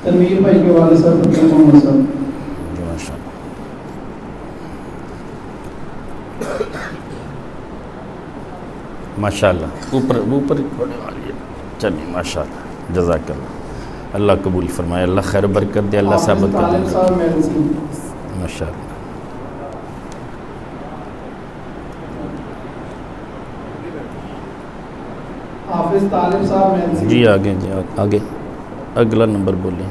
تنویر بھائی کے والد صاحب فقیر محمد صاحب. جی ماشاء اللہ. ماشاء اللہ اوپر چلیے ماشاء اللہ. جزاک اللہ. اللہ قبول فرمائے. اللہ خیر برکت دے. اللہ ثابت کر طالب دے. صاحب میلسی. ماشاء اللہ. حافظ طالب صاحب میلسی. جی آگے آگے اگلا نمبر بولیں.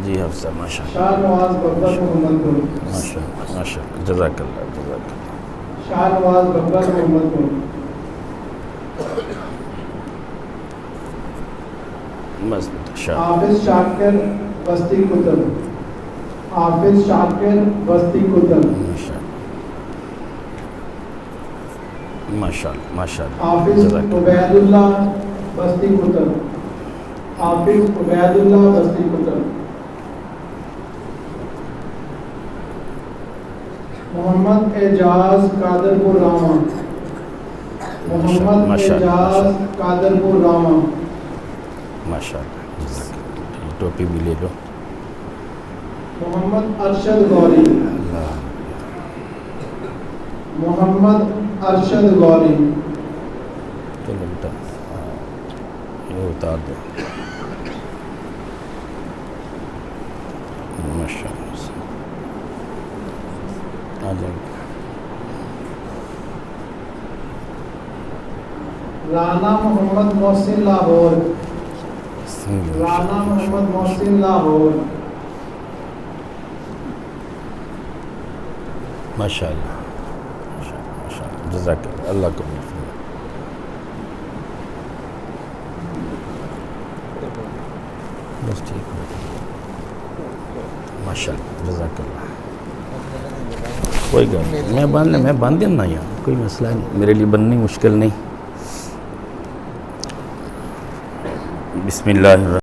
جی حفصہ ماشاء اللہ. شاہ نواز ببر محمد پور. ماشاء اللہ ماشاء اللہ. جزاک اللہ جزاک اللہ. شاہ نواز ببر محمد پور. مضبوط شاہ. حافظ شاکر بستی کتب. حافظ شاکر بستی کتب. ماشاء اللہ ماشاء اللہ ماشاء اللہ. حافظ جزاک اللہ. عبید اللہ بستی کتب. حافظ عبید اللہ بستی کتب. محمد اعجاز قادر پور راما. محمد ماشاء اللہ. اعجاز قادر پور راما. ماشاء اللہ. جزاک اللہ. ٹوپی بھی لے لو. محمد ارشد غوری. اللہ. محمد ارشد غوری. چلو بیٹا یہ اتار دو. ماشاء اللہ. آ جائیں. رانا محمد محسن لاہور. رانا محمد محسن لاہور. ماشاء اللہ ماشاء اللہ ماشاء اللہ. جزاک اللہ. اللہ قبول فرمائے. بس ٹھیک ہے. ماشاء اللہ. جزاک اللہ. کوئی گل نہیں. میں باندھ دینا یار. کوئی مسئلہ نہیں. میرے لیے بننی مشکل نہیں. بسم اللہ الرحمن